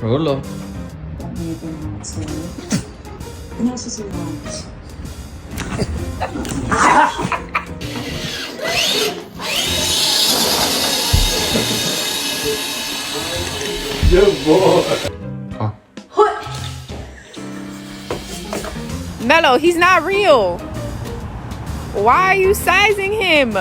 Rollo. 그냥 수술만. Mello, he's not real. Why are you sizing him?